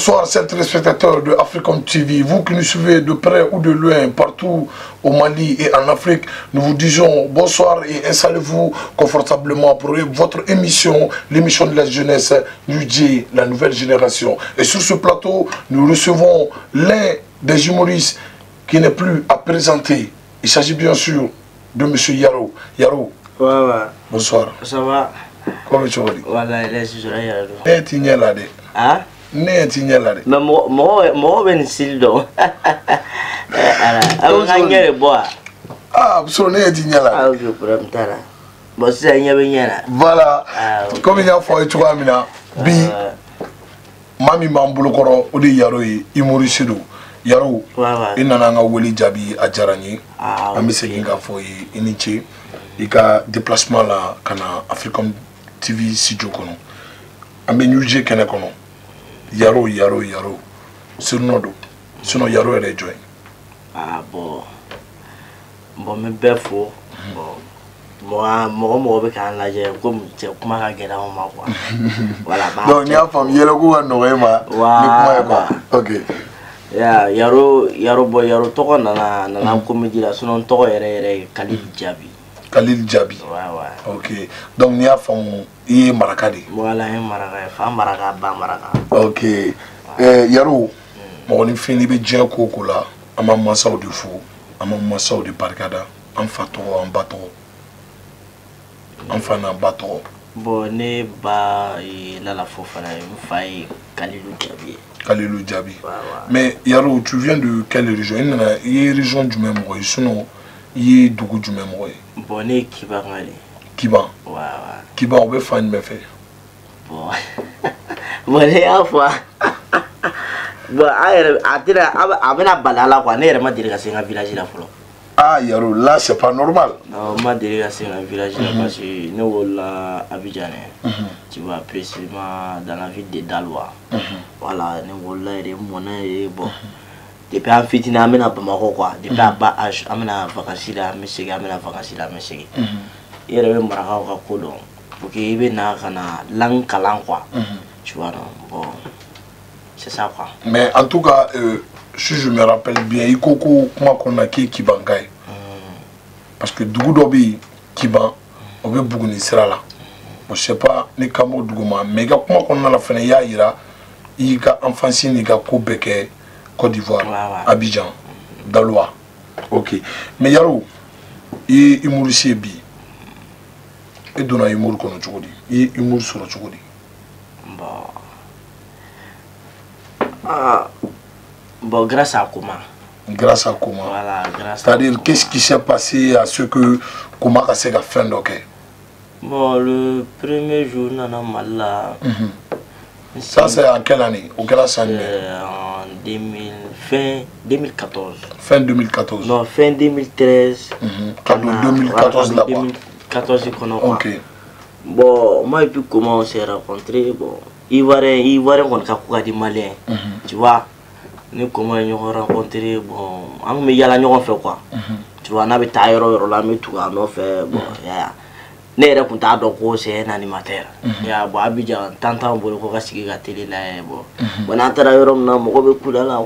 Bonsoir, chers téléspectateurs de Africom TV. Vous qui nous suivez de près ou de loin, partout au Mali et en Afrique, nous vous disons bonsoir et installez-vous confortablement pour votre émission, l'émission de la jeunesse, UJ, la nouvelle génération. Et sur ce plateau, nous recevons l'un des humoristes qui n'est plus à présenter. Il s'agit bien sûr de M. Yaro. Yaro. Ouais. Bonsoir. Ça va? Comment tu vas? Voilà, il est sur la Yaro. Hein? Mais moi, ben style donc. Ah, vous ne Ah, ok, pour me tara. Bon, c'est un yabéniana. Voilà. Comme il y a fait, tu vois, Bi, Mami Mamboulokoro, ou de Yaro, Imorisido. Yaro, il n'a pas Weli Jabi à Djarani. Ah, mais c'est qu'il a fait initié. Il y a déplacement là, kana Africom TV studio kono. Ambe Nuje kene kono. Yaro. Sinon Yaro est joint. Ah bon, mais belle faux. Moi, je vais comme tu m'as regardé en ma voix. Voilà. Donc, il y a femme, il y a le goût à Noëma. Ok. Yaro, toko na comédie là, son toko est Khalil Djabi. Khalil Djabi. Ouais. Ok. Donc, il y a femme, il est Marakadi. Voilà, il est Maraka, femme Maraka, ba Maraka. Ok. Yaro, mon fini be djien koko là, à ma massa de fou, à ma massa de barcada, en fato, en bateau. Enfin, en bateau. Bon, ne ba la fofana, faille Khalilou Djabi. Mais Yaro, tu viens de quelle région? Il y a une région du même roi, sinon il y a Dougou du même roi. Bon, ne Kiba. Kiba. Ouais. Kiba, on veut faire une méfait. Bon, ne à fois. Bon, à balala quoi, ne m'a dit que c'est un village là. Ah, Yaro, là c'est pas normal. Non, m'a dit que c'est un village là parce que nous là à Abidjan. Tu vois, précisément dans la ville de Daloa. Voilà, nous là et monnaie bon. Depuis un fitin amena Bamako quoi, depuis à bas âge amena vacances là, monsieur amena vacances là, monsieur. Il y a même Maraka au Kodon. Pour qu'il y ait na langue kalan quoi. Tu vois non, bon. C'est ça quoi. Mais en tout cas, si je me rappelle bien, il y a comment qu'on a qui Kibangaï. Parce que Dougou Dobi, Kiban, on veut beaucoup de sera là. Je ne sais pas, ni Kamo Dougouma, mais comment qu'on a la fin, il y a enfant, il y a Koubeke, Côte d'Ivoire, Abidjan, Daloa. Ok. Mais Yaro, il y a Mourici Bi. Et donna humour kono chogodi et humour sur chogodi. Bon, grâce à comment? Grâce à comment? Voilà, grâce. C'est-à-dire qu'est-ce qui s'est passé à ce que comment a fait la fin d'ok? Bon, le premier jour nana mal. Ça c'est en quelle année? Au quelle année? En fin 2014. Fin 2014. Non, fin 2013. 2014 là-bas. 14 ok. Bon, moi et puis comment on s'est rencontrés, bon, Ivoirien on a des Maliens, tu vois, nous comment nous rencontrés, bon, on me y a la nuit on fait quoi, tu vois, on avait taillé là, mais tout on fait, bon, ne raconte donc c'est un animateur, ya bon Abidjan tant bon ko kasigi ga télé là, bon, on a travaillé on a mo ko là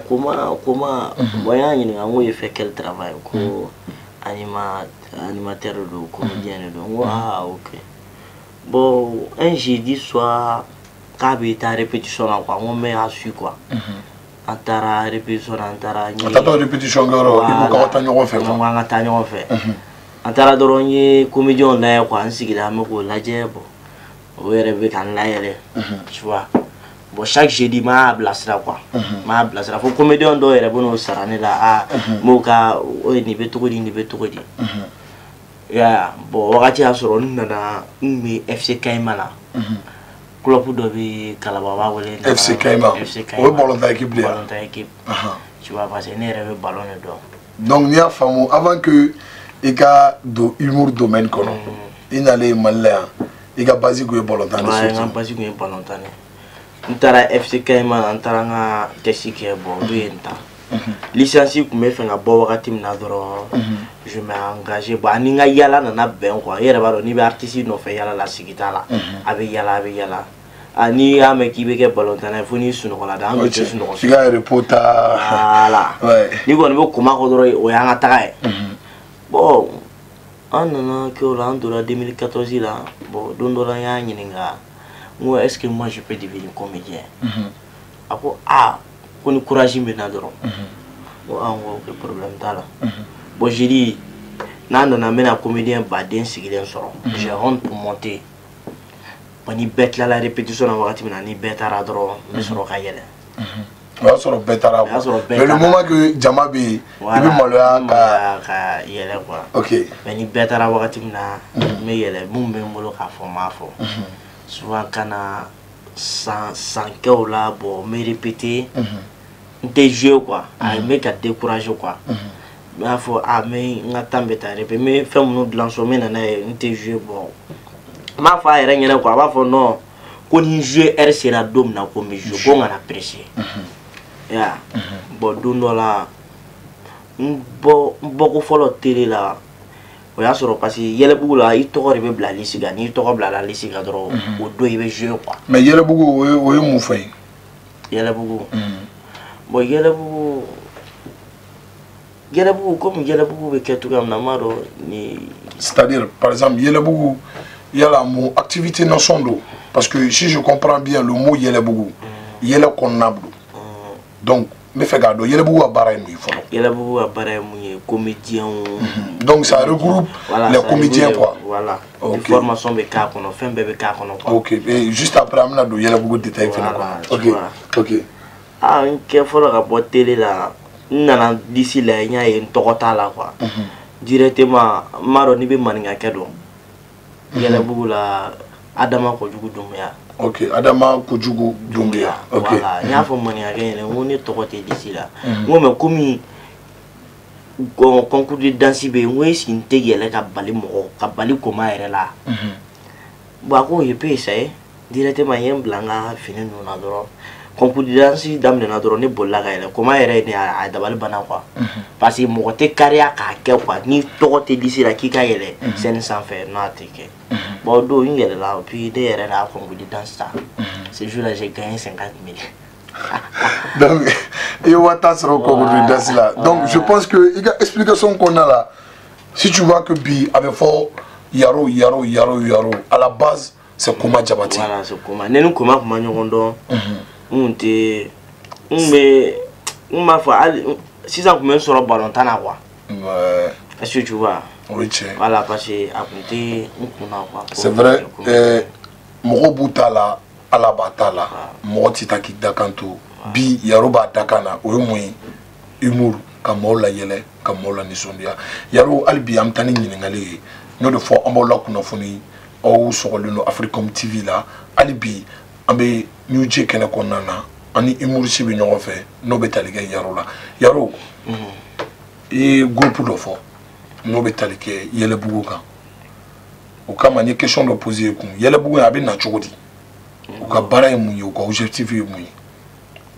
comment, voyant il a fait quel travail ko animateur de comédien de ok. Bon, un jeudi soir, quand il était à répétition, on met à su quoi. Antara répétition, antara. Antara répétition, garo. Il faut qu'on t'en fait. On va t'en faire. Antara dorogné comédien là quoi, ainsi qu'il a me ko laje bon. On va rêver quand là tu vois. Bon chaque jeudi ma blasera quoi. Ma blasera. Faut comédien doit être bon au sarane là. Ah, moka o ni betogodi. Ya bon wakati asoro nana mi FC Kaimana. Club de Kalababa wala FC Kaima. Oui, ballon d'équipe. Tu vois parce que ne rêve ballon d'or. Donc il y a femme avant que il y a do humour domaine kono. Il allait malin. Il y a basique ou ballon d'année. Ouais, un basique ou ballon d'année. Ntara FC Kaima ntara nga tesike bon duenta. Licencié pour me faire un bon wakati m'nadoro. Je m'ai engagé. Bon, aninga yala nana ben quoi. Yere baro ni be artiste no fait yala la sigita la. Avec yala. ani y'a mɛn k'i bɛ kɛ balontanna ye fo n'i sunɔgɔla da an bɛ tɛ sunɔgɔ f'i ka repos ta voilà n'i kɔni bɛ koma kɔ dɔrɔn o y'an ka taga ye bon an nana kɛ o la an donna 2014 la bon don dɔ la n y'a ɲininka n ko est ce que moi je peux devenir comédien a ko ko ni courage bɛ na dɔrɔn n ko n ko problème t'a la bon j'ai dit n'an nana n bɛna comédien baden sigilen sɔrɔ j'ai honte pour monter bon ni bɛɛ tilala répétition na wagati min na ni bɛɛ taara dɔrɔn n bɛ sɔrɔ ka yɛlɛ o y'a sɔrɔ bɛɛ taara quoi mais le moment que jama bɛ yen i bɛ maloya ka yɛlɛ quoi ok mais ni bɛɛ taara wagati min na n bɛ yɛlɛ mun bɛ n bolo k'a fɔ n b'a fɔ souvent kana san kɛ o la bon n bɛ répéter n tɛ jouer quoi n bɛ ka décourager quoi n b'a fɔ n ka temps bɛ taa répéter n bɛ fɛn minnu dilan so n bɛ na n'a ye n tɛ jouer bon n b'a fɔ a yɛrɛ ɲɛna quoi a b'a fɔ non ko ni jouer heure sera don min na ko n bɛ jouer ko n kana presser ya bon don dɔ la n bɔko fɔlɔ télé la o y'a sɔrɔ parce que Yɛlɛbugu la i tɔgɔ de bɛ bila liste kan n'i tɔgɔ bilala liste kan dɔrɔn o don i bɛ jouer quoi mais Yɛlɛbugu o ye mun fɔ ye Yɛlɛbugu bon Yɛlɛbugu comme Yɛlɛbugu bɛ kɛ cogoya min na n m'a dɔn ni c'est-à-dire par exemple Yɛlɛbugu yala mun activité nation do parce que si je comprends bien le mot Yɛlɛbugu yɛlɛ kɔnɔna don donc n bɛ fɛ k'a dɔn Yɛlɛbugu ka baara ye mun ye fɔlɔ Yɛlɛbugu ka baara ye mun ye comédien donc ça regroupe les comédiens quoi voilà formation bɛ k'a kɔnɔ fɛn bɛɛ bɛ k'a kɔnɔ quoi ok et juste après an bɛna don Yɛlɛbugu détail fɛnɛ kɔnɔ ok n kɛ fɔlɔ ka bɔ télé la n nana d'ici la n y'a ye n tɔgɔ t'a la quoi directement n m'a dɔn n'i bɛ maninkakɛ dɔn Yɛlɛbugu la Adama Kojugu Dunbiya ok Adama Kojugu Dunbiya ok voilà n y'a fɔ maninkakɛ ɲɛna n ko ne tɔgɔ tɛ d'ici la n ko mais komi concours de danse bɛ yen n ko est ce que n tɛ yɛlɛ ka bali mɔgɔ ka bali koma yɛrɛ la bon a ko je peux essayer directement n ye n bila n ka fini ninnu na dɔrɔn concours de danse daminɛna dɔrɔn ne bolila ka yɛlɛ koma yɛrɛ ye ne a dabali banna quoi parce que mɔgɔ tɛ kariya k'a kɛ quoi ni tɔgɔ tɛ disi la k'i ka yɛlɛ scène sanfɛ non a tɛ kɛ bon o don n yɛlɛla puis ne yɛrɛ n'a concours de danse ta ce jour là j'ai gagné 50 000 donc il y a un tas de concours de danse là donc je pense que il y a explication qu'on a là si tu vois que bi avec fort Yaro à la base c'est Koma Diabaté voilà c'est Koma ne ni Koma kuma ɲɔgɔn dɔn n tɛ n m'a fɔ hali sisan kun bɛ n sɔrɔ balontan na quoi est-ce que tu vois oui tiɲɛ voilà parce que a kun tɛ n kunna quoi c'est vrai mɔgɔ b'u ta la Ala b'a ta la mɔgɔ tɛ taa k'i dakan to bi Yaro b'a dakan na o ye mun ye humour ka maaw layɛlɛ ka maaw lanisɔndiya Yaro hali bi an bɛ taa ni ɲininkali ye n'o de fɔ an b'aw lakunnafoni aw sɔgɔlen don Africom TV la hali bi an bɛ New Jay kɛnɛ kɔnɔna na ani humoriste bɛ ɲɔgɔn fɛ n'o bɛ tali kɛ Yaro la Yaro i ye groupe dɔ fɔ n'o bɛ tali kɛ Yɛlɛbugu kan o kama n ye question dɔ poser kun Yɛlɛbugu a bɛ na cogo di u ka baara ye mun ye u ka objectif ye mun ye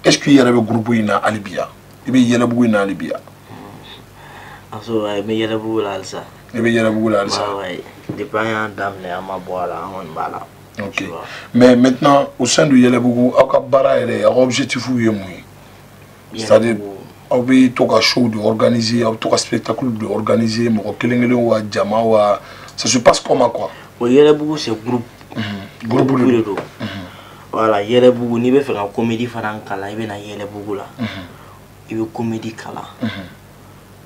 est-ce que i yɛrɛ bɛ groupe in na hali bi yan i bɛ Yɛlɛbugu in na hali bi yan n bɛ Yɛlɛbugu la halisa i bɛ Yɛlɛbugu la halisa depuis an y'a daminɛ an ma bɔ a la an kɔni b'a la ok mais maintenant au sein de Yɛlɛbugu aw ka baara yɛrɛ aw ka objectif ye mun ye c'est-à-dire aw bɛ to ka show de organiser aw bɛ to ka spectacle de organiser mɔgɔ kelen kelen wa jama wa ça se passe comment quoi o Yɛlɛbugu c'est groupe de don voilà Yɛlɛbugu n'i bɛ fɛ ka comédie fana kalan i bɛ na Yɛlɛbugu la i bɛ comédie kalan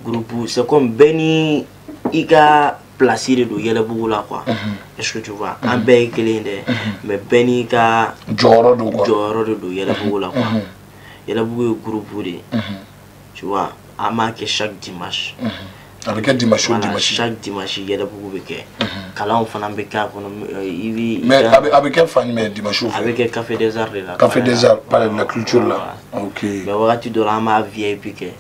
groupe c'est comme bɛɛ ni i ka place de don Yɛlɛbugu la quoi est-ce que tu vois an bɛɛ ye kelen dɛ mais bɛɛ n'i ka jɔyɔrɔ don quoi jɔyɔrɔ de don Yɛlɛbugu la quoi Yɛlɛbugu ye groupe de tu vois an b'a kɛ chaque dimanche a bɛ kɛ dimanche o dimanche chaque dimanche Yɛlɛbugu bɛ kɛ kalanw fana bɛ k'a kɔnɔ i bɛ mais a bɛ kɛ fan jumɛn dimanche o fɛ a bɛ kɛ Café des Arts de la Café des Arts palais de la culture la ok mais wagati dɔ la an b'a VIP kɛ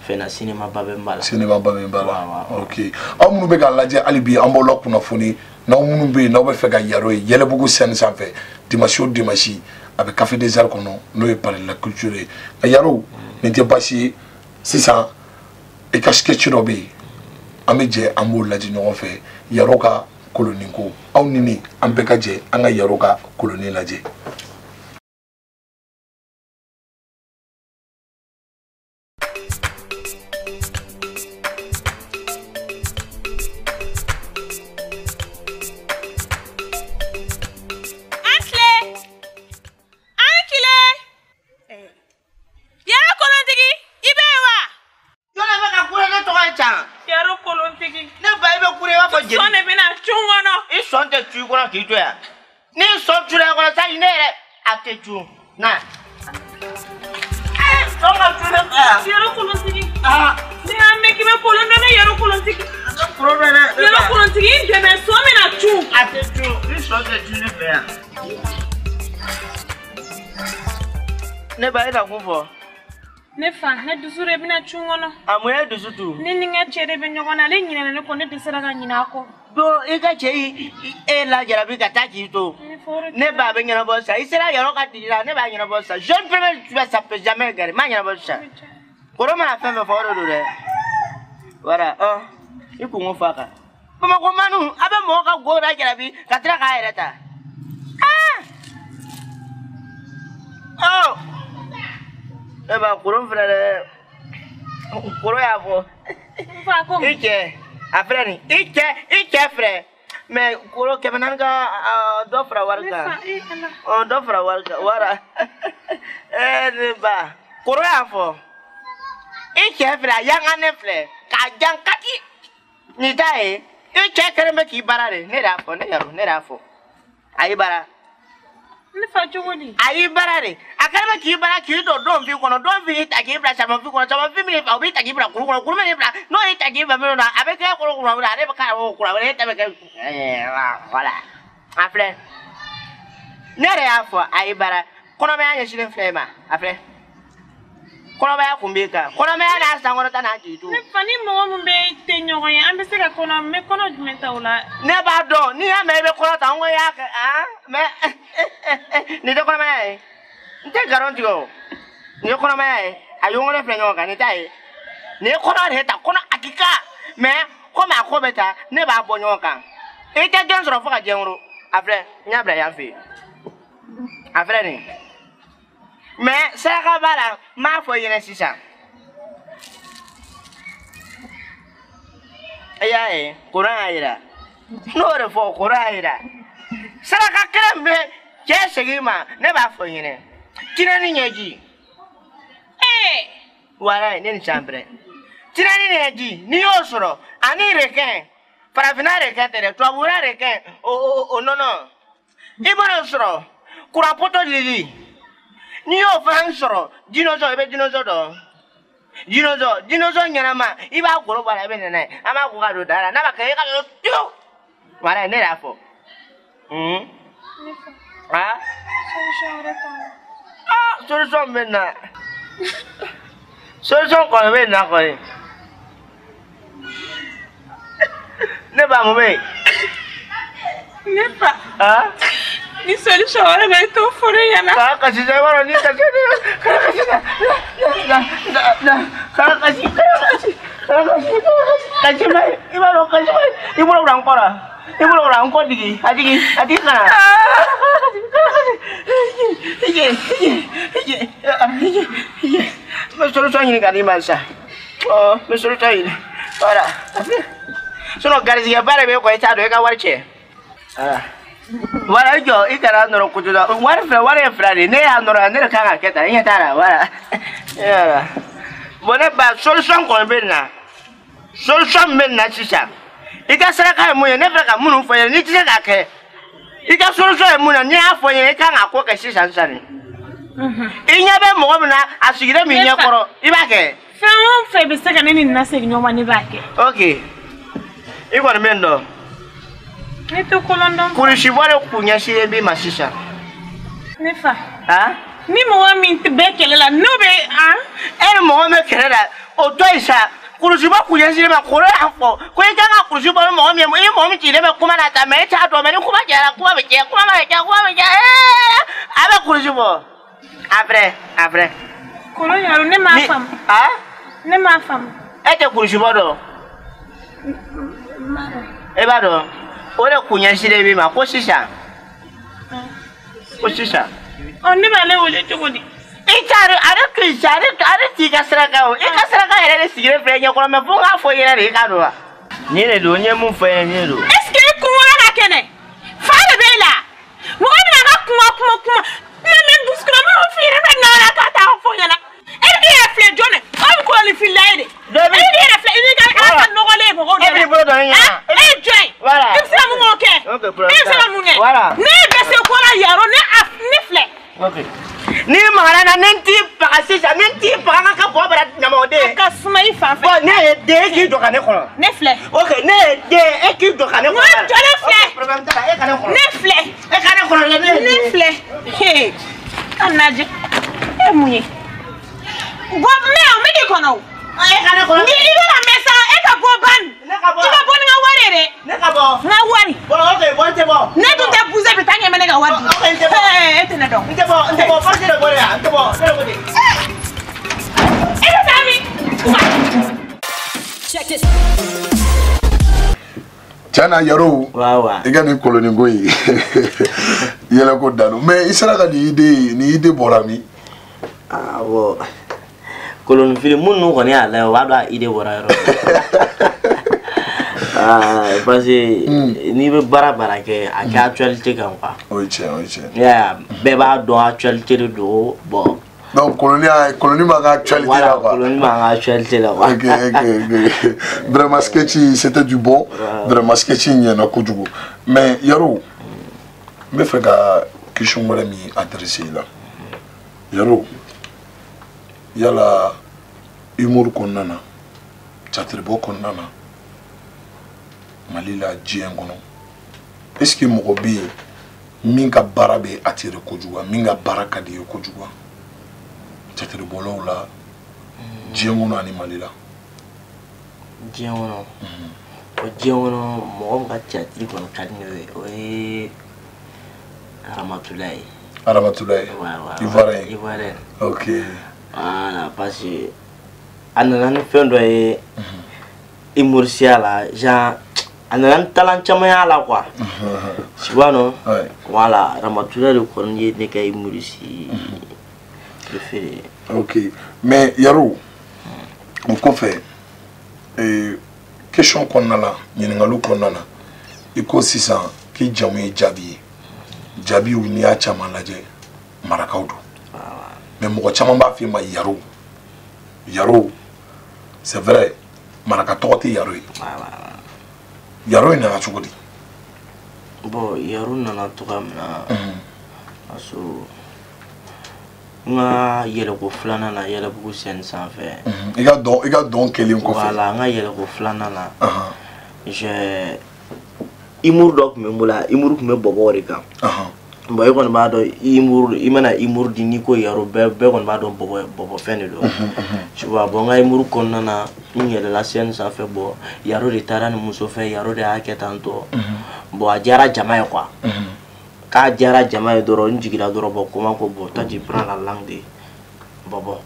fɛn na cinéma ba bɛ n ba la cinéma ba bɛ n ba la ok aw minnu bɛ k'a lajɛ hali bi an b'aw lakunnafoni n'aw minnu bɛ yen n'aw bɛ fɛ ka Yaro ye Yɛlɛbugu scène sanfɛ dimanche o dimanche a bɛ Café des Arts kɔnɔ n'o ye palais de la culture ye nka Yaro nin tɛ baasi ye sisan i ka sketch dɔ bɛ yen an bɛ jɛ an b'o lajɛ ɲɔgɔn fɛ Yaro ka koloni ko aw ni ne an bɛɛ ka jɛ an ka Yaro ka koloni lajɛ jeli sɔn de bɛna cun kɔnɔ I sɔn tɛ cu kɔnɔ k'i to yan ni sɔn cura kɔnɔ sa ne yɛrɛ a tɛ cu na sɔn ka cu ne fɛ yan yɔrɔ kolontigi ne y'a mɛn k'i bɛ kolon dɔn ne yɔrɔ kolontigi yɔrɔ kolontigi i dɛmɛ sɔn bɛna cun a tɛ cu ni sɔn tɛ cu ne fɛ yan ne ba e ka kun fɔ ne fa ne dusu de bɛna cun kɔnɔ a mun ye dusu tu ne ni n ka cɛ de bɛ ɲɔgɔn na ale ɲinɛna ne kɔ ne tɛ sera ka ɲinɛ a kɔ don I ka cɛ e lajarabi ka taa k'i to ne ba bɛ ɲɛnabɔ sa I sera yɔrɔ ka digi la ne b'a ɲɛnabɔ sa jeune femme tu vas ça peut jamais gagner m'a ɲɛnabɔ sa kɔrɔ mana fɛn fɛn fɔ o de don dɛ wala I kun ko fɔ a kan Bamakɔ manu a bɛ mɔgɔ ka go lajarabi ka tila k'a yɛrɛ ta e ba kɔrɔ filɛ dɛ kɔrɔ y'a fɔ I cɛ a filɛ nin I cɛ filɛ mais kɔrɔ 400 ka dɔ fara wari kan dɔ fara wari kan wara ne ba kɔrɔ y'a fɔ I cɛ filɛ a yanga ne filɛ k'a jan kaki nin ta ye I cɛ kɛlen bɛ k'i bara de ne y'a fɔ ne y'a fɔ a y'i bara ne fa cogo di a y'i bara de a kɛlen bɛ k'i bara k'i don donfin kɔnɔ donfin y'i ta k'i bila samafin kɔnɔ samafin min fa o b'i ta k'i bila kuru kɔnɔ kuru min y'i bila n'o y'i ta k'i bila minnu na a bɛ kɛ kuru kɔnɔ ale bɛ k'a o kura wɛrɛ e ta bɛ kɛ voilà a filɛ ne yɛrɛ y'a fɔ a y'i bara kɔnɔmaya ɲɛsinnen filɛ ma a filɛ kɔnɔmaya kun b'i kan kɔnɔmaya n'a sankɔrɔta n'a jigitu ne fa ni mɔgɔ min bɛ tɛ ɲɔgɔn ye an bɛ se ka kɔnɔ n bɛ kɔnɔ jumɛn ta o la ne b'a dɔn n'i y'a mɛn I bɛ kɔnɔ ta n ko y'a kɛ mais nin tɛ kɔnɔmaya ye n tɛ nkalon tigɛ o nin ye kɔnɔmaya ye a ɲɔgɔn filɛ ɲɔgɔn kan nin t'a ye nin ye kɔnɔ de ye ta kɔnɔ a k'i kan mais komi a ko bɛ ta ne b'a bɔ ɲɔgɔn kan I tɛ den sɔrɔ fo ka diɲɛ wolo a filɛ n y'a bila yan fɛ yen a filɛ nin mais saraka b'a la n m'a fɔ I ɲɛna sisan e y'a ye kuran y'a jira n'o de fɔ kuran y'a jira saraka kelen bɛ cɛ segin ma ne b'a fɔ I ɲɛna tinɛni ɲɛji wala ne ni sanbɛrɛ tinɛni ɲɛji n'i y'o sɔrɔ ani rɛkɛn farafinna rɛkɛn tɛ dɛ tubabula rɛkɛn o nɔnɔ I b'o sɔrɔ kurapoto lili n'i y'o fana sɔrɔ dinosaure I bɛ dinosaure dɔn dinosaure ɲɛnama I b'a golo bɔ a la I bɛ nana ye an b'a ko ka don da la n'a ma kɛ I ka don tuyo wala ne y'a fɔ solution bɛ na solution kɔni bɛ na kɔni ne ba mun bɛ yen ne fa ni solution wɛrɛ bɛ to fɔ ne ɲɛna k'a kasi sa I b'a dɔn ni kasi kasi ma ye I b'a dɔn kasi ma ye I bolo wula n kɔ la I bolo wula n kɔ digi a digi kana n bɛ solution ɲini ka d'i ma sisan n bɛ solution ɲini voilà sinon garizigɛba de b'e kɔ I t'a dɔn I ka wari cɛ wala jɔ I kana nɔrɔ kutu la wari ye fila de ne y'a nɔrɔ ne de kan ka kɛ tan I ɲɛ t'a la voilà bon ne ba solution kɔni bɛ na solution min bɛ na sisan I ka saraka ye mun ye ne filɛ ka minnu fɔ n ye n'i tɛ se k'a kɛ I ka solution ye mun na n'i y'a fɔ n ye I kan ka ko kɛ sisan de I ɲɛ bɛ mɔgɔ min na a sigilen min ɲɛ kɔrɔ I b'a kɛ fɛn o fɛn bɛ se ka ne ni nin lasegin ɲɔgɔn ma ne b'a kɛ ok I kɔni bɛ n dɔn ne tɛ kolon dɔn kulusibɔ de kun ɲɛsinnen b'i ma sisan ne fa ni mɔgɔ min bɛ kɛlɛ la n'o bɛ e ni mɔgɔ bɛ kɛlɛ la o to yen sa kulusibɔ kun ɲɛsinnen ma kɔrɔ y'a fɔ ko I kan ka kulusi bɔ ni mɔgɔ min ye I ni mɔgɔ min cilen bɛ kuma na ta mais I t'a dɔn mais ni kuma jara kuma bɛ cɛ kuma mana cɛ a bɛ kulusi bɔ après kolon yaro ne m'a faamu ne m'a faamu e tɛ kulusibɔ dɔn e b'a dɔn o de kun ɲɛsinnen b'i ma ko sisan ne b'ale wele cogo di I t'a ale to yen sa ale t'i ka saraka o I ka saraka yɛrɛ de sigilen filɛ ɲɛkɔrɔ mais fo n k'a fɔ I ɲɛna de I k'a dɔn wa nin de don n ye mun fɔ I ɲɛna nin de don est-ce que I kungora ka kɛnɛ fa de b'e la mɔgɔ bɛna ka kuma mais dusukun ma f'i yɛrɛ bɛ nɔrɔ k'a t'a fɔ ɲɛna e b'i yɛrɛ filɛ jɔn dɛ aw bɛ kɔlɔsi fila ye de e b'i yɛrɛ filɛ I b'i ka ala ka nɔgɔlen mɔgɔw de la e b'i bolo dɔn I ɲɛna e ye jɔn ye i fa fɛ. Bon ne ye den k'i jɔ ka ne kɔnɔ. Ne filɛ. Ok ne ye den e k'i jɔ ka ne kɔnɔ. N jɔ ne filɛ. Problème t'a la e ka ne kɔnɔ. Ne filɛ. E ka ne kɔnɔ dɛ ne filɛ. He ka lajɛ e mun ye. Bɔ mɛ o mɛ k'i kɔnɔ o. E ka ne kɔnɔ. Ni i bɛna mɛn sa e ka bɔ ban. Ne ka bɔ. I ka bɔ ni n ka wari ye dɛ. Ne ka bɔ. N ka wari. Bon ok bon n tɛ bɔ. Ne dun tɛ bouger bi tant que n bɛ ne ka wari di. Ok n tɛ bɔ. E tɛ ne dɔn. N tɛ bɔ n tɛ bɔ parce que ne bɔ de yan n tɛ bɔ ne de bɔ de. E bɛ taa min. Check this. Tiana Yaro. Wawa. I ka nin koloni ko ye. Yɛlɛ ko dano. Mais i sera ka nin idée bɔra min? Ah bon. Koloni fili minnu kɔni y'a lajɛ o b'a dɔn a idée bɔra yɔrɔ min. Parce que n'i bɛ baara kɛ a kɛ actualité kan quoi. O ye tiɲɛ o ye tiɲɛ. Yeah, bɛɛ b'a dɔn actualité de don bon. Donc koloni ma ka actualité là quoi. Koloni ma ka actualité là quoi. Ok. Vraiment sketchy c'était du bon. Vraiment sketchy ɲɛna kojugu. Mais Yaro, n bɛ fɛ ka question wɛrɛ min adressé la. Yaro, yala humour kɔnɔna na, catiribɔ kɔnɔna na, Mali la diɲɛ kɔnɔ, est-ce que mɔgɔ bɛ yen min ka baara bɛ attirer kojugu, min ka baara ka di ye kojugu, catiribɔlaw la, diɲɛ kɔnɔ ani Mali la? Diɲɛ kɔnɔ, o diɲɛ kɔnɔ mɔgɔ min ka catiri kɔni ka di ne ye o ye Ramatulaye. Ramatulaye. Ivoirien. Ivoirien. Ok. Voilà, parce que a nana ni fɛn dɔ ye humoriste la, genre a nana ni talent caman y'a la quoi. Tu vois non? Voilà, Ramatulaye de kɔni ye ne ka humoriste préféré. Ok. Mais Yaro, o kɔfɛ question kɔnɔna la, ɲininkaliw kɔnɔna na, i ko sisan k'i jamu ye Jaabi ye. Jaabiw n'i y'a caman lajɛ marakaw don. Mais mɔgɔ caman b'a f'i ma Yaro. Yaro, c'est vrai, maraka tɔgɔ tɛ Yaro ye. Yaro in nana cogo di? Bon, Yaro nana cogoya min na, parce que n ka yɛlɛko filanan na Yɛlɛbugu scène sanfɛ. I ka dɔn kelen kɔfɛ. Voilà, n ka yɛlɛko filanan na, j'ai humour dɔ tun bɛ n bolo, humour tun bɛ bɔbɔ de kan. Bon, i kɔni b'a dɔn humour, i mana humour di n'i ko Yaro bɛɛ kɔni b'a dɔn bɔbɔ fɛn de don. Tu vois, bon n ka humour kɔnɔna na n yɛlɛla scène sanfɛ, bon Yaro de taara ni muso fɛ, Yaro de y'a kɛ tan tɔ. Bon a diyara jama ye quoi. K'a diyara jama ye dɔrɔn n jiginna dɔrɔn bon comment ko bon toi tu prends la langue de bɔbɔ.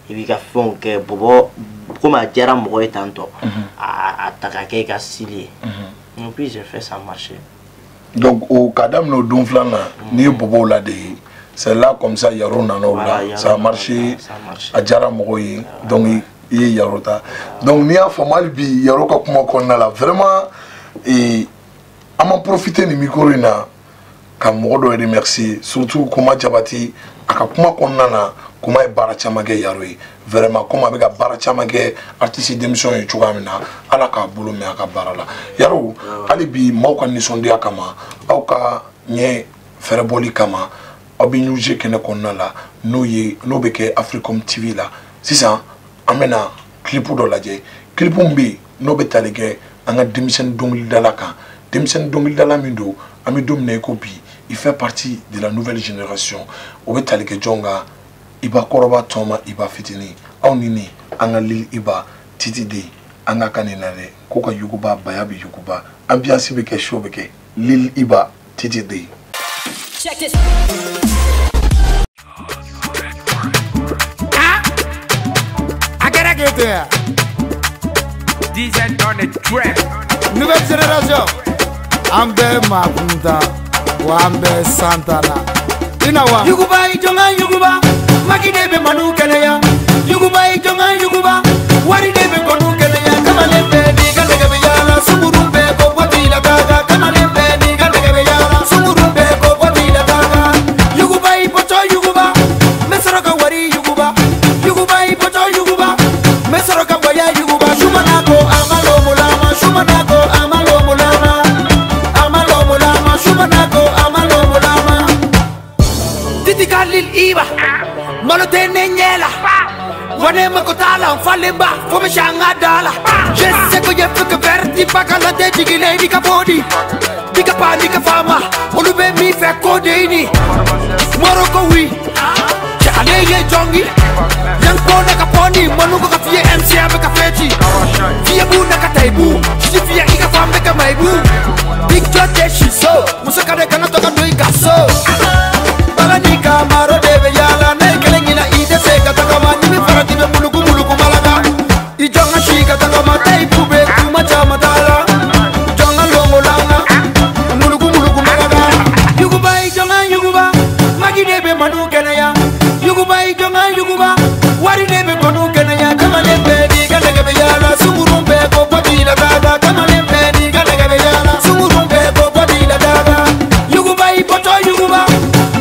I b'i ka fɛnw kɛ bɔbɔ comme a diyara mɔgɔ ye tan tɔ. A ta ka kɛ i ka style ye. Et puis j'ai fait ça marcher. Donc au cas d'amener au don flan là, ni bobo la de, c'est là comme ça Yaro nano là, ça a marché, a djara mogoye, donc il y Yaro ta. Donc ni a formal bi Yaro ka kuma konna là, vraiment et à m'en profiter ni micro na, ka mogo do remercier, surtout comment Jabati aka kuma konna na, comment e bara chama ke Yaro yi. Vraiment comment avec bara chama ke artiste d'émission yi chugamina ala ka bolo me aka bara la Yaro ali bi mauka ni sonde akama au ka nye fereboli kama obi nyuje kene konna la no beke Africom TV la sisan amena clipu do laje clipu mbi no betalege anga démission dongli dala kan démission dongli dala mindo ami domne ko bi il fait partie de la nouvelle génération o betalege jonga Iba koroba toma iba fitini au nini anga lil iba titi de anga kaninare koka yuguba bayabi yuguba ambiance beke show beke lil iba titi de. Check this. I gotta get there. DJ on the track. Nouvelle génération. Ambe Makunda, Wambe Santana. Inawa. Yuguba ijonga yuguba. Maki debe manu keleya. Yuguba ijonga yuguba. Wari debe konu keleya. Kama lembe ni gande gebe yala. Sumurumbe ko wati la gaga. Kama lembe ni gande gebe yala. Sumurumbe ko wati la gaga. Yuguba ipoto yuguba. Mesoroka wari yuguba. Yuguba ipoto yuguba. Mesoroka waya yuguba. Shumanako amalo mulama. Shumanako amalo mulama. Amalo mulama. Shumanako amalo mulama. Titi kalil iba. Malo tene nyela. Wane makotala falemba fome shanga dala je sais que je peux que verti pakala de jigile di kapodi di kapa di kafama olube mi fe kodeni moroko wi chale ye jongi yang kona kaponi manugo ka fie MC aba ka feti fie bu na kataibu si fie ika fambe ka maibu big jote shiso musaka de kana toka doi kaso balanika maro debe yala na kelengina ide se katakama ni farati be muluku malaga ijonga shika takama taibu be kuma chama dala jonga longo langa muluku malaga yuguba ijonga magi debe manu kenaya yuguba ijonga wari debe manu kenaya kama lembe di kadege be yala sungurumbe ko patila daga kama lembe di kadege be yala sungurumbe ko patila daga yuguba ipoto yuguba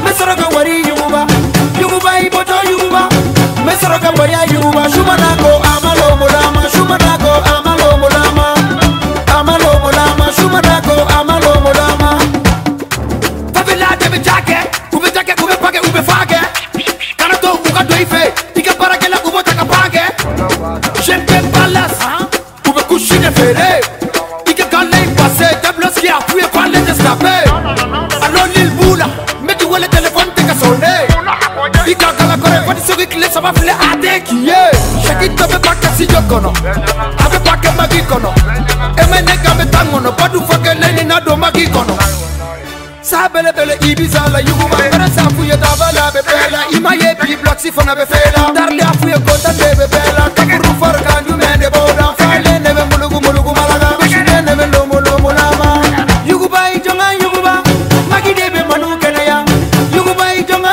mesoroga wari yuguba ipoto yuguba mesoroga wari yuguba shumanako amalo mulama shumanako amalo mulama shumanako amalo mulama favela debe jake ube pake ube fage kanato uka doife tika parakela ubo takapage J'aime palace ube kushine fere tika gale passe tablos qui a fouillé par les escapés alors l'île boula metti wala téléphone tika sonné tika gala kore fati sogi kile sama file ade kiye shakito be pake si jokono abe pake magi kono emene gabe tangono padu fake leni na do magi kono Sabele bele ibiza la yuguba Kara safuye dabala bebela Ima ye bi block sifona befela Darle afuye kota de bebela Kakuru farka nyumende boda Fale neve mulugu malaga Kushine neve lomo lama Yuguba ijonga Magi debe manu kenaya Yuguba ijonga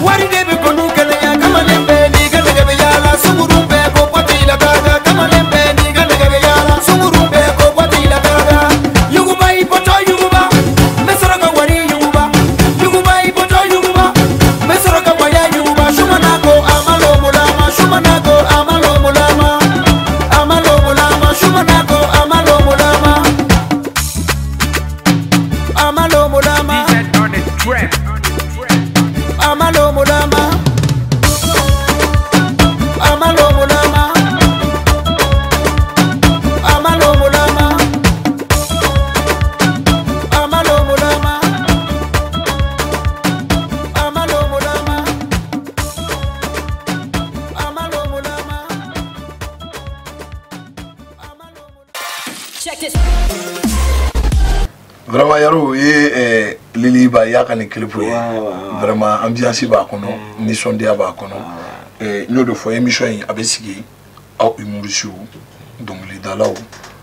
Wari debe manu kenaya Kama lembe niga negebe yala Sungurumbe ko patila gaga Kama lembe niga negebe yala Sungurumbe ko patila gaga Yuguba ipoto yuguba Mesoroga wari yuguba ipoto yuguba Mesoroga waya yuguba Shumanako amalo mulama Shumanako amalo mulama Shumanako amalo mulama Amalo mulama Amalo mulama Amalo mulama Amalo mulama Amalo mulama Amalo mulama Amalo mulama Check it. Vraiment yaro ye lili ba ya kan clip ye vraiment ambiance ba kono ni sondia ba kono no de fois émission yi abesigi au humoriste donc les dalaw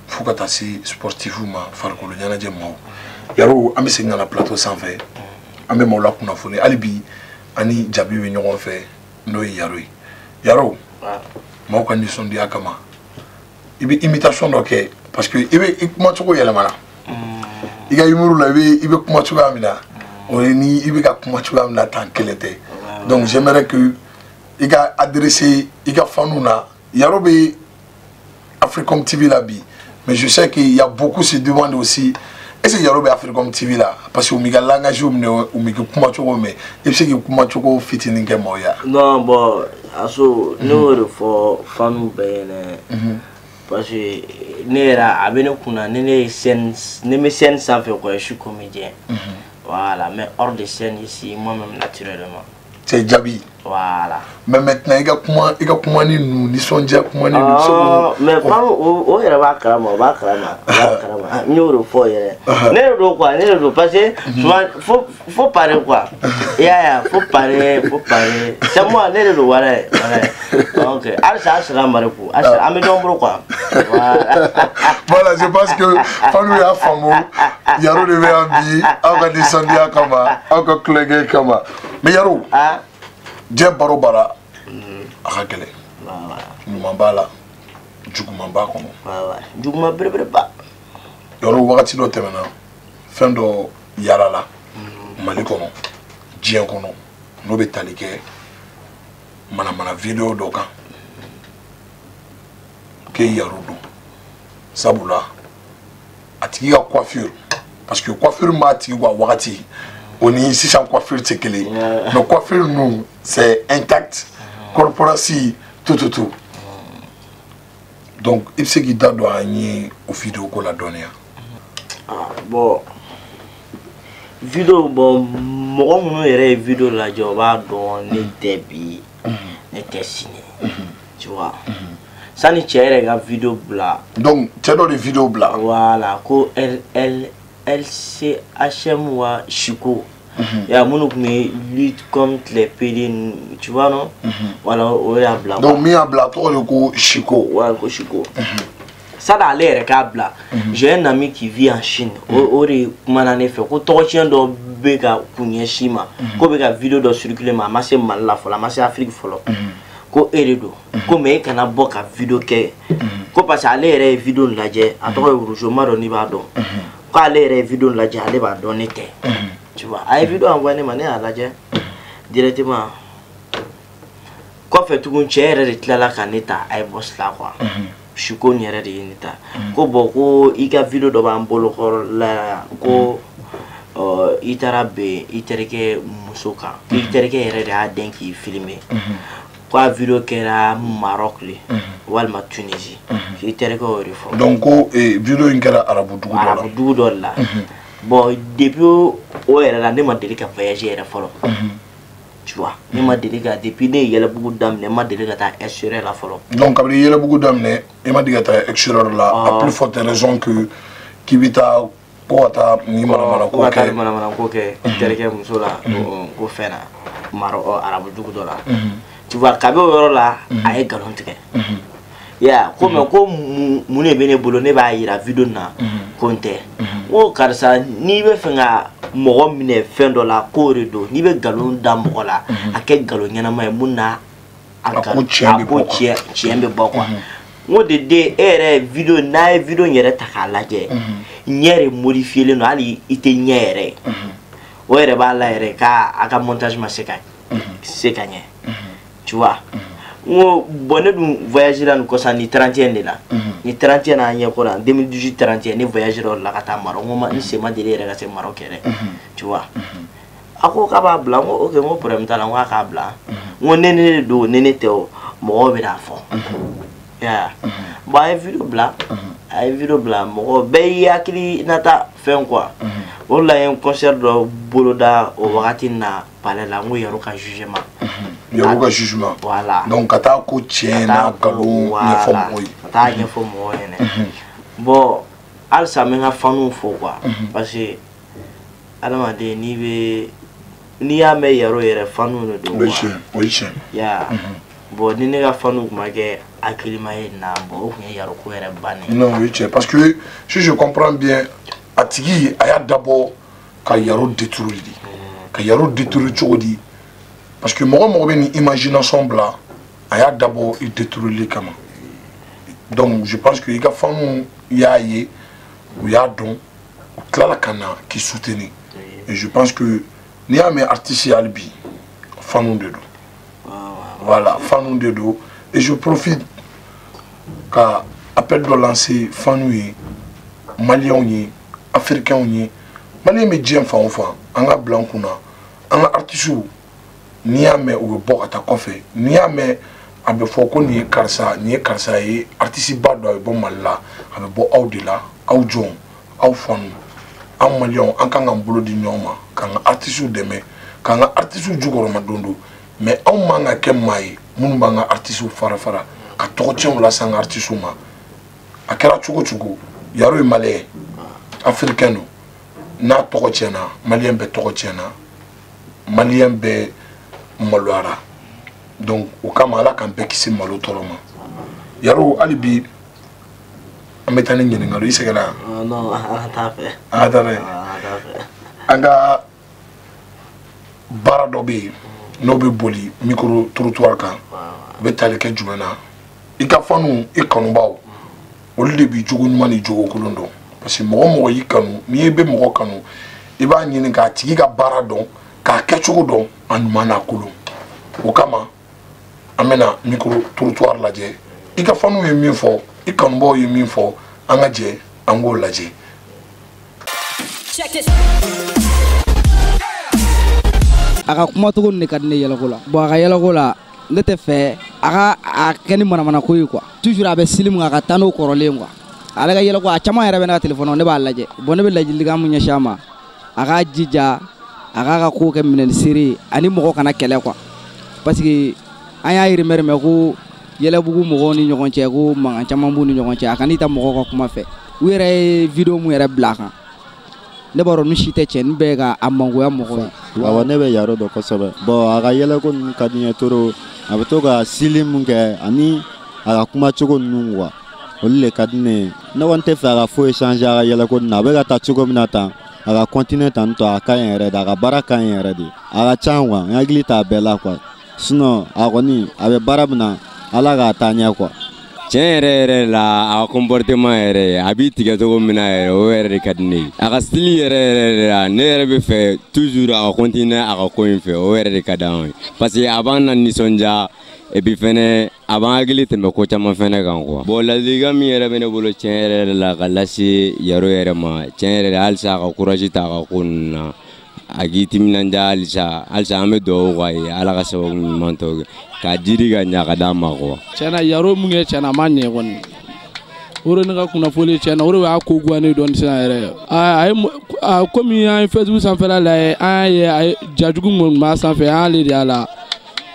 fukata si sportivement farkolo nyana jemmo yaro amisi ngana plateau sans fait ambe mo la kuna fone alibi ani jabi we nyon fait no yaro mo kan ni sondia kama ibi imitation donc parce que ibe kuma toko yela mana iga yumuru la ibe kuma toko amina ni ibe ka kuma toko amina tant kelete donc j'aimerais que iga adresser iga fanuna yarobe Africom TV la bi mais je sais qu'il y a beaucoup se demandent aussi est-ce que yarobe Africom TV là parce que omiga langage omiga kuma toko mais il sait que kuma toko fitini ke moya non bon aso no for fanu bene parce que nera abene kuna nene scène ça fait quoi je suis comédien voilà mais hors de scène ici moi-même naturellement c'est Jabi voilà mais maintenant il y a comment ni sonja comment ni mais pas o era ba krama nyoro fo yere ne do quoi ne do parce que faut parler quoi faut parler c'est moi ne do voilà donc alsa sera mareku alsa amedon quoi voilà je pense que fanu ya famo yaro de ambi aka sonja kama aka klege kama mais yaro je baro bara akakele mambala juguma ba kono juguma bre ba yoro wakati do temena fendo yarala mali kono jien kono no be talike mana video do kan ke yarudo sabula atiki ka coiffure parce que coiffure ma atiki wa wakati oni si sans coiffure tekele no coiffure nous c'est intact corporasi tout. Donc il se qui da do ani au vidéo ko la donner. Bon vidéo bon mo mo yere vidéo la joba don ne debi n'était signé. Tu vois. Ça ni chere ga vidéo bla. Donc tu dans les vidéos bla. Voilà, ko LCHM wa Chico. Ya monu me lutte contre les pédés, tu vois non? Voilà, on est à bla. Donc mi a bla toi le ko Chico. Ouais, ko Chico. Ça dans l'air ka bla. J'ai un ami qui vit en Chine. Ori mana ne fait ko to chien do beka kunye shima. Ko beka vidéo do circuler ma c'est mal la fola, ma c'est Afrique folo. Ko eredo. Ko me kana boka vidéo ke. Ko parce aller vidéo la je a to rouge maro ni ba do. Ko aller vidéo la je aller ba donner te. Tu vois, à vidéo envoyer mané à la je directement. Ko fait tout un cher de la caneta ay boss la quoi. Je connais rien de nita. Ko boko ika vidéo do ba mbolo ko la ko itarabe itereke musoka. Itereke yere de den qui filmer. Quoi vidéo kera Maroc li walma Tunisie itereke o refo. Donc ko vidéo ngara arabu dugu do la. Bon depuis o yere la ne ma deli ka voyager yere folo. Tu vois, ne ma deli ka depuis ne yele bugu dam ne ma deli ka ta extérieur la folo. Donc kabri yele bugu dam ne e ma deli ka ta extérieur la à plus forte raison que qui vita ko ata ni mana ko ke mana ko ke itereke muso la ko fena Maroc arabu dugu do la. Tu vois, kabe yoro la ay galon tigɛ. Ya ko me ko mune bene bolo ne ba yira vidéo na konte. O karisa ni be fenga mogo mine fendo la ko redo ni be galon da mogo la akɛ galon ɲɛna mai munna ko tiembe bɔ quoi. Ngo de ere vidéo na vidéo yɛrɛ ta ka lajɛ. Nyɛrɛ modifier no ali ite nyɛrɛ. O yɛrɛ ba la yɛrɛ ka aka montage ma se ka ɲɛ. Tu vois, on bonne voyager dans le ni 31 de là, ni 31 ans y a quoi 2018 31 ni voyager dans la cata Maroc, on c'est ma délire à ces Marocains, tu vois. Ako kaba blanc, ok mon problème t'as l'envoi kabla, on n'est do n'est teo, mon ben à fond. Ya, bah vidéo blanc, vidéo blanc, mon beya qui nata fait quoi. On l'a un concert de Boloda au Waratina, parler la mouille à jugement. Il y a un jugement. Voilà. Donc, quand tu as un coaching, galon, il faut moi. Bon, al ça m'a fait nous faut quoi. Parce que, alors m'a dit ni a meilleur yere fanu no do. Oui. Ya. Bon, ni nega fanu ma ke akilima na bo ni yaro ko yere bani. Non, oui, parce que si je comprends bien, Atigi a d'abord ka yaro détruire. Ka yaro détruire chodi. Parce que moi, une imagination blanc, il y a d'abord détruire les camas. Donc, je pense qu'il y a des femmes qui ont la cana qui soutenent. Et je pense que il y a mes artistes qui albi, femmes de dos. Voilà, femmes de dos. Et je profite qu'à appel de lancer femmes maliens, africains, maliens médiens, enfants, en a blanc, en a artistes. Ni a me ou bo ata kofe ni a me abe foko ni karsa ye artiste ba do bo malla abe bo audila aujon au fonu am malion an kan ngam bolo di nyoma kan artiste deme kan artiste jugoro madondo mais on manga kemai mun banga artiste fara ka to tion la sang artiste ma akara chugo yaro e malais africain na to tiena malien be to tiena malien be Malouara. Donc, au Kamala, quand on qui malo toroma. Yaro alibi, on met un ingénieur, il s'est là. Non, t'as fait. T'as fait. Anga Baradobi, Nobe Boli, micro trottoir quand. Betaleke Jumana. Il a fait nous, et Kanubao. Au début, Jugunmani Jogo Kulundo. Parce que moi, il kanu, miebe mo kanu. Il va n'y a tiga baradon. Ka kechugo don an mana kulu o kama amena micro trottoir laje ika fanu ye min fo ikanbo ye min fo anga je ango laje check this aka kuma to ne kadne yela kola bo aka yela kola ne tɛ fɛ a kɛ ni manamana ko ye quoi toujours a bɛ sili mun a ka taa n'o kɔrɔlen quoi ale ka yɛlɛ ko a caman yɛrɛ bɛ n'a téléphone ne b'a lajɛ bon ne bɛ ladilikan mun ɲɛsin a ma a k'a jija a k'a ka ko kɛ minɛli seere ani mɔgɔ kana kɛlɛ quoi parce que an y'a yɛrɛmɛ ko yɛlɛbugu mɔgɔw ni ɲɔgɔn cɛ ko mankan caman b'u ni ɲɔgɔn cɛ a kan'i ta mɔgɔw ka kuma fɛ u yɛrɛ ye vidéo mun yɛrɛ bila a kan ne b'a dɔn ni si tɛ cɛ ni bɛɛ ka a mangoya mɔgɔ ye awɔ ne bɛ yaro dɔ kosɛbɛ bon a ka yɛlɛko ninnu ka di n ye trop a bɛ to ka sili mun kɛ ani a ka kuma cogo ninnu quoi olu le ka di ne ye ne kɔni tɛ fɛ a ka foyi changer a ka yɛlɛko ninnu na a bɛ ka taa cogo min na tan a ka continuer tan tɔ a ka ɲi yɛrɛ de a ka baara ka ɲi yɛrɛ de a ka can quoi n hakili t'a bɛɛ la quoi sinon a kɔni a bɛ baara min na ala k'a taa ɲɛ quoi tiɲɛ yɛrɛ yɛrɛ la a ka comportement yɛrɛ a b'i tigɛ cogo min na yɛrɛ o yɛrɛ de ka di ne ye a ka style yɛrɛ yɛrɛ la ne yɛrɛ bɛ fɛ toujours a ka continuer a ka ko in fɛ o yɛrɛ de ka di anw ye parce que a b'an na nisɔndiya et puis fɛnɛ a b'an hakili tɛmɛ ko caman fɛnɛ kan quoi bon ladilikan min yɛrɛ bɛ ne bolo tiɲɛ yɛrɛ la ka lase yaro yɛrɛ ma tiɲɛ yɛrɛ halisa a ka courage ta a ka ko ninnu na a k'i timinanja halisa an bɛ dugawu k'a ye ala ka sababu ɲuman tɔ kɛ k'a diri ka ɲa ka d'a ma quoi tiɲɛna yaro mun kɛ tiɲɛna a ma ɲɛ kɔni o de ne ka kunnafoni tiɲɛna o de y'a ko guwanen dɔɔni sisan yɛrɛ a ye komi an ye Facebook sanfɛla lajɛ an y'a ye jajugu mun b'a sanfɛ an y'ale de y'a la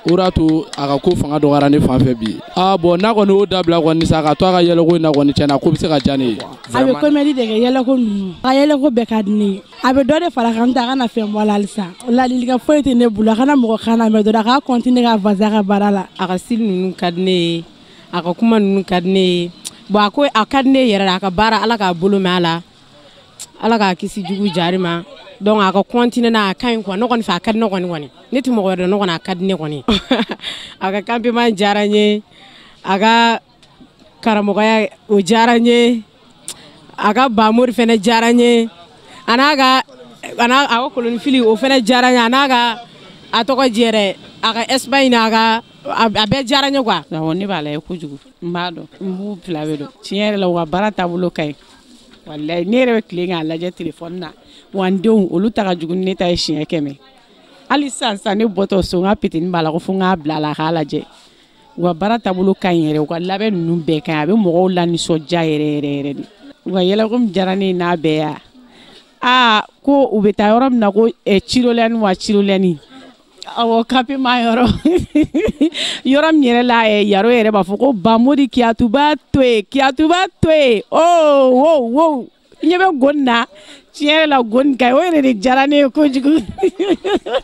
o de y'a to a ka ko fanga dɔgɔyara ne fan fɛ bi bon n'a kɔni y'o dabila kɔni sa ka to a ka yɛlɛko in na kɔni tiɲɛna ko bɛ se ka diya ne ye a bɛ comédie de kɛ yɛlɛko ninnu a yɛlɛko bɛɛ ka di ne ye a bɛ dɔ de fara kan ta a kana fɛn bɔ a la halisa ladilikan foyi tɛ ne bolo a kana mɔgɔ kan lamɛn dɔrɔn a ka continuer ka avancer a ka baara la a ka style ninnu ka di ne ye a ka kuma ninnu ka di ne ye bon a ko a ka di ne yɛrɛ de a ka baara ala k'a bolo mɛn a la ala k'a kisi jugu jari ma donc a ka continuer n'a ka ɲi quoi ne kɔni fɛ a ka di ne kɔni ne tɛ mɔgɔ wɛrɛ dɔn ne kɔni a ka di ne kɔni a ka campement diyara n ye a ka karamɔgɔya o diyara n ye a ka bamori fɛnɛ diyara n ye a ka kolonifili o fɛnɛ diyara n ye a n'a ka a tɔgɔ di yɛrɛ a ka Espagne a bɛɛ diyara n ye quoi ne b'a la ye kojugu n b'a dɔn n b'u fila bɛ dɔn tiɲɛ yɛrɛ la u ka baara taabolo ka ɲi wallahi ne yɛrɛ bɛ tilen k'a lajɛ téléphone na wa n denw olu ta ka jugu ni ne ta ye siɲɛ 100 hali sisan ne bɔtɔ so n ka petini b'a la ko fo n k'a bila a la a k'a lajɛ u ka baara taabolo ka ɲi yɛrɛ u ka labɛn ninnu bɛɛ ka ɲi a bɛ mɔgɔw lanisɔndiya yɛrɛ de u ka yɛlɛko min diyara ne ye n'a bɛɛ ya ko u bɛ taa yɔrɔ min na ko Cirolɛni wa Cirolɛni awɔ campement yɔrɔ min yɛrɛ la yaro yɛrɛ b'a fɔ ko Bamori Kiyatuba to ye oh ɲɛ bɛ goni na tiɲɛ yɛrɛ la goni ka ɲi o yɛrɛ de diyara ne ye kojugu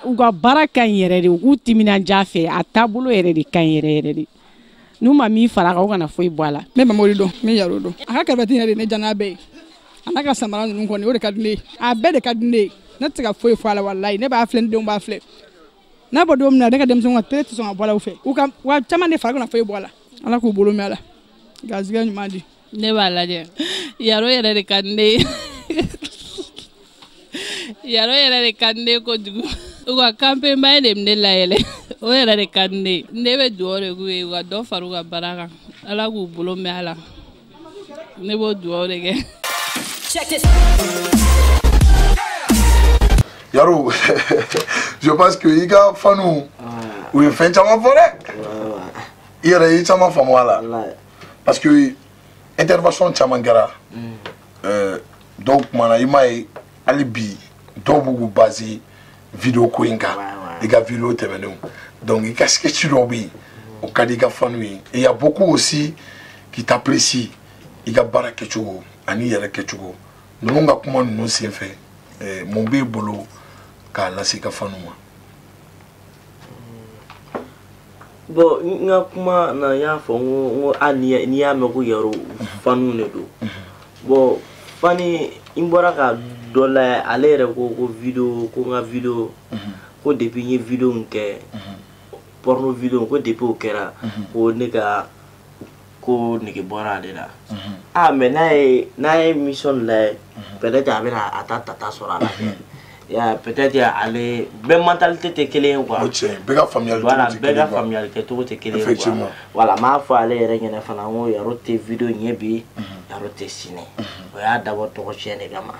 u ka baara ka ɲi yɛrɛ de u k'u timinanja fɛ a taabolo yɛrɛ de ka ɲi yɛrɛ de n'u ma min fara kan u kana foyi bɔ a la n bɛ Mamori dɔn n bɛ yaro dɔn a ka kɛrɛfɛtigi yɛrɛ de ne janna bɛɛ ye a n'a ka samara ninnu kɔni o de ka di ne ye a bɛɛ de ka di ne ye ne tɛ se ka foyi fɔ a la walayi ne b'a filɛ n denw b'a filɛ n'a bɔ don min na ne ka denmisɛnninw ka télé tɛ sɔn ka bɔ a la u fɛ wa caman de fara kana foyi bɔ a la ala k'u bolo mɛn a la garizigɛ ɲuman di ne b'a lajɛ yaro yɛrɛ de ka di ne ye yaro yɛrɛ de ka di ne ye kojugu u ka campement de bɛ ne layɛlɛ o yɛrɛ de ka di ne ye ne bɛ dugawu de k'u ye u ka dɔ fara u ka baara kan ala k'u bolo mɛn a la ne b'o dugawu de kɛ. Yaro, je pense que i ka fanu u ye fɛn caman fɔ dɛ i yɛrɛ i caman faamu a la parce que intervention caman kɛra dɔw kumana i m'a ye hali bi dɔw b'u k'u base vidéo ko in kan i ka vidéo tɛmɛnenw donc i ka sketch dɔw bɛ yen o ka di i ka fanu ye et il y a beaucoup aussi qui t'apprécient i ka baara kɛcogo ani i yɛrɛ kɛcogo ninnu ka kuma ninnu senfɛ mun b'i bolo k'a lase i ka fanu ma. Bon n ka kuma na n y'a fɔ n ko hali n'i y'a mɛn ko yaro fanu de don bon fani n bɔra ka dɔ layɛ ale yɛrɛ ko vidéo ko n ka vidéo ko depuis n ye vidéo in kɛ porno vidéo ko depuis o kɛra ko ne ka ko nege bɔra ale la mais n'a ye émission layɛ peut-être a bɛna a ta tata sɔrɔ a la ya peut-être ale bɛɛ mentalité tɛ kelen ye quoi bɛɛ ka faamuyali kɛcogo tɛ kelen ye quoi voilà m'a fɔ ale yɛrɛ ɲɛna fana n ko yaro tɛ vidéo ɲɛ bi yaro tɛ sini o y'a dabɔ tɔgɔ tiɲɛ de kama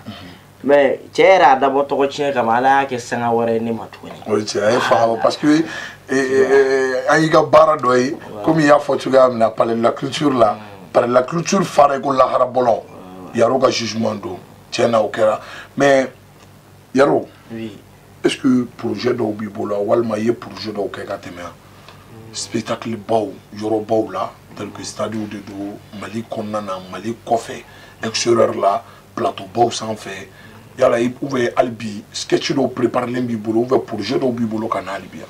mais cɛ yɛrɛ a dabɔ tɔgɔ tiɲɛ kama ala y'a kɛ sanga wɛrɛ ne ma tuguni o ye tiɲɛ a ye fanga parce que Aïga Baradoy, comme il y a Fortugam, par la culture là, par la culture Farego la Harabolon, il y a un jugement d'eau, tiens au Kera. Mais, Yaro, est-ce que le projet d'Obibola, ou le projet d'Okegatemea, spectacle Bao, Yoro Bao là, tel que Stadio de Do, Mali Konana, Mali Kofé, extérieur là, plateau Bao sans fait. Yala, il pouvait Albi, sketch d'O préparer l'Embibolo, ou le projet d'Obibolo Kana Albi.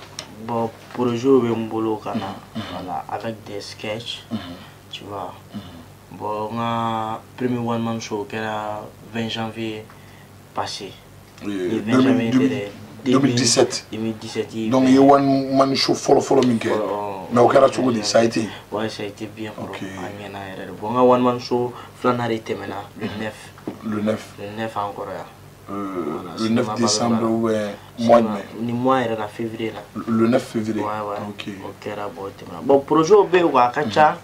Bon, projet d'Obibolo Kana, voilà, avec des sketchs, tu vois. Bon, on a premier one man show qui era 20 janvier passé. Oui, 2017. 2017. Donc il y a one man show follow Minke. Mais au cas où ça a été. Ouais, ça a été bien. Bon, on a one man show flanarité maintenant, le 9. Le 9. Le 9 encore. Le 9 décembre ou mois de mai. Ni mois era na février là. Le 9 février. Ouais. OK. OK là bon projet au be wa kacha.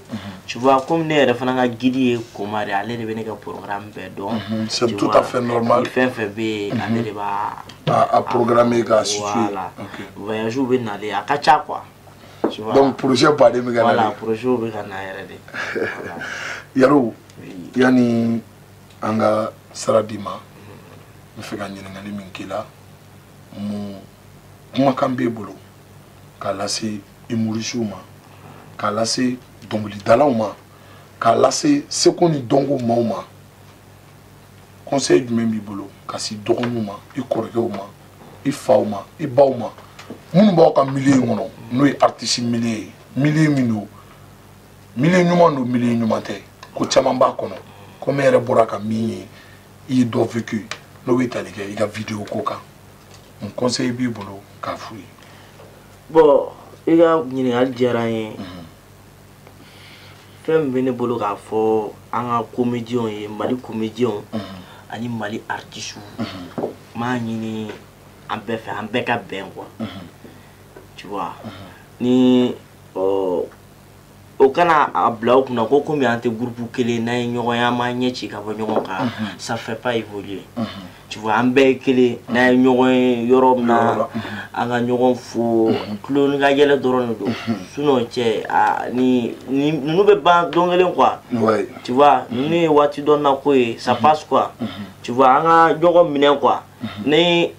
Tu vois comme ne era fana guider comment aller de venir programme be donc. C'est tout à fait normal. Il fait be aller de ba à programmer à situer. Voilà. Voyage au be na aller à kacha quoi. Tu vois. Donc projet pas de me gagner. Voilà, projet au be kana era de. Yaro. Yani anga saradima. Je fais gagner les minkila. Moi, quand je bolo, kalase imurisuma, kalase dongli dalauma, kalase sekoni dongo mauma. Conseil du même bolo, kasi dormuma, i korgeuma, i fauma, i bauma. Mon boka milliers mono, nous artistes milliers mino, milliers numano, milliers numate, ko chamamba kono, comme era boraka mini, i do vécu. Il y a une vidéo coca. Mon conseil bibolo, Kafoui. Bon, il y a une Algérien. Femme bénévole à fort, un comédien et mali comédien, un mali artiste. Mani, un bec à ben quoi. Tu vois. Ni au Canada, à Blau, n'a pas combien de groupes que les nains n'ont rien magnétique à venir. Ça fait pas évoluer. Tu vois, un bec que les nains n'ont Europe, un n'ont fou, clone gagelle d'oron. Sinon, ni nous ne pas donc quoi. Tu vois, ni what tu donnes à quoi, ça passe quoi. Tu vois, un n'ont miné quoi. Ni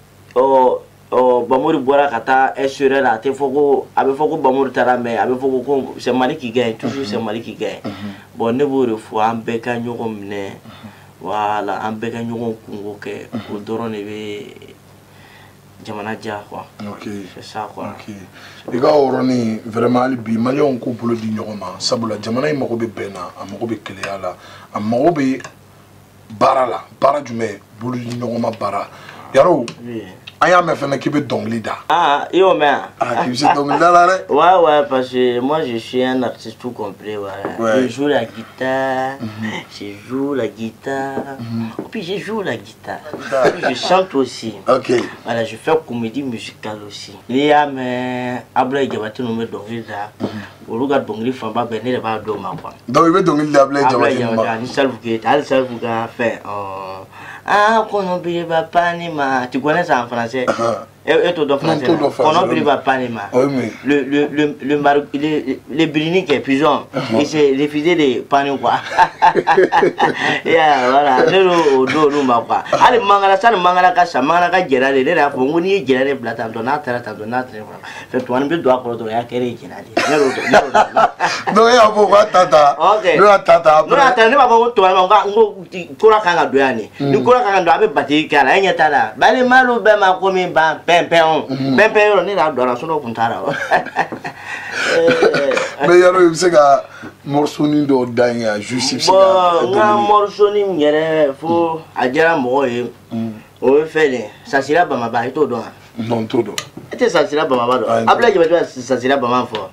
Bamori Bora Kata est sur la Tefoko, avec Foko Bamori Tarame, avec Foko, c'est Mali qui gagne, toujours c'est Mali qui gagne. Bon, ne vous refouez un bec à nous comme voilà, un bec à nous comme au Doron et Jamanadja quoi. Ok. C'est ça quoi. Ok. Les gars, on est vraiment alibi. Malien on coupe le dignement. Sabula Jamana il m'a robé bena, a m'a robé Kéléala, a m'a robé Barala, Bara du mai, boule dignement Bara. Yaro. Aya me fait qui veut donc lida. Ah, yo mais. Ah, qui veut donc lida là. Ouais, parce que moi je suis un artiste tout complet. Ouais. Je joue la guitare, puis je joue la guitare. Puis je chante aussi. Ok. Voilà, je fais comédie musicale aussi. Il y a mais Ablaye Diabaté nous met donc lida. Au regard donc les femmes ne pas doma quoi. Donc il veut donc lida Ablaye Diabaté. Ablaye Diabaté, fait. Ah, qu'on oublie pas Panima. Tu connais ça en français? Et tout en français. Qu'on oublie pas Panima. Le Brunique est pigeon. Et c'est refusé de Panima quoi. Voilà. Nous ma quoi. Allez, mangala ça, mangala kasa, mangala gérard, les là, pour nous y gérard platan, donata. Fait toi un peu doigt pour donner à quel non, il y a beaucoup de tata. Ok. Nous attendons. Nous attendons pas pour toi, on va kanga douane. Nous courons kanga douane bâti kala, il y a tala. Bale malu be ma komi ba pempeon. Pempeon ni la dola sono kuntara. Mais il y a le sega morceau ni do danya justifié. Bon, nga morceau ni ngere fo ajara mo e. O fele, ça sera ba ma ba ito do. Non todo. Ete ça sera ba ma ba do. Abla je ba ça sera ba ma fo.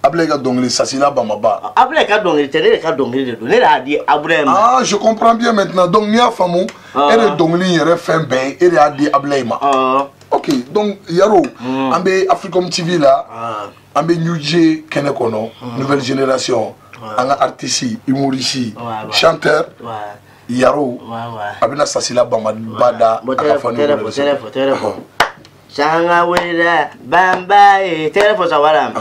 Ablaye ka dongli Sassila Bamaba. Ablaye ka dongli tere ka dongli de do. Ne la di Ablaye. Ah, je comprends bien maintenant. Donc ni a famu et le dongli yere fin ben et a di Ablaye ma. OK, donc Yaro, ambe Africom TV là. Ambe New J Kenekono, nouvelle génération. Anga artiste, humoriste, chanteur. Yaro. Abena Sassila Bamaba da téléphone. Sanga wira bamba téléphone ça voilà.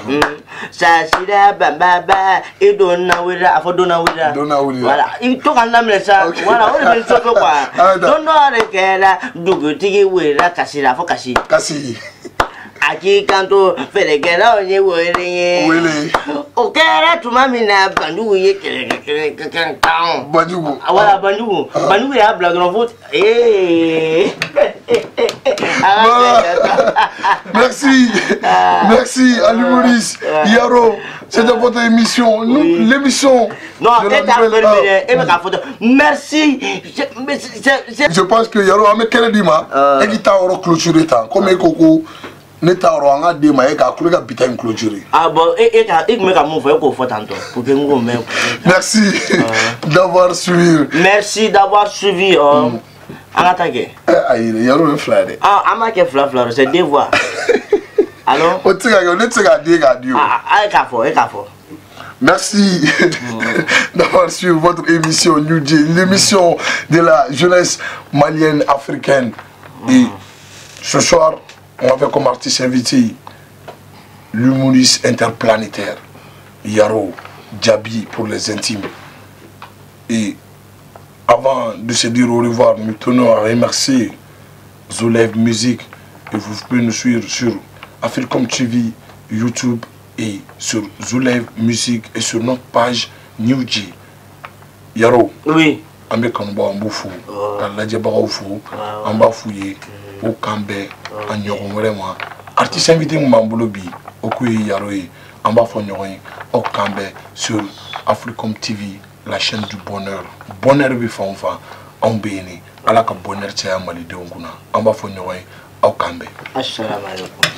Sasira bamba idona wira afodona wira. Voilà, il to kan namle ça. Voilà, on est le quoi. Donore kera dugutigi wira kasira fo kasi. Kasi. Aki kanto felegera onye wele. Okera tumamina bandugu ye kan. Bandugu. Voilà bandugu. Bandugu ya blague en vote. Merci. Merci à l'humoriste Yaro. C'était votre émission. Nous, l'émission. Non, merci. Je pense que Yaro a mis quel dima et qui t'a clôturé tant comme Ekoko. Neta oranga de maye ka kulega bitin clôturé. Ah bon, et me ka mon frère ko faut tanto pour que nous même. Merci d'avoir suivi. Merci d'avoir suivi. On attaqué. Aïe, Yaro un frère. Ah, ama ke frère c'est deux voix. Alors o tiga yo ne tiga de radio. Ah, ekafo. Merci d'avoir suivi votre émission New J, l'émission de la jeunesse malienne africaine. Et ce soir, on avait comme artiste invité l'humoriste interplanétaire Yaro Djabi pour les intimes. Et avant de se dire au revoir, nous tenons à remercier Zoulev Music. Et vous pouvez nous suivre sur Africom TV, YouTube et sur Zoulev Music et sur notre page New J. Yaro. Oui. Ambe kanba ambufu. Kalaje baga ufu. Amba fouye. Au Kambe. Anyoron vraiment. Artiste invité Mbambolobi. Okuye Yaroye. Amba fonyoye. Au Kambe sur Africom TV, la chaîne du bonheur. Bonheur bifanfa. Ambeni. Alaka bonheur tchaya malide onguna. Amba fonyoye. Au Kambe. Assalamu alaikum.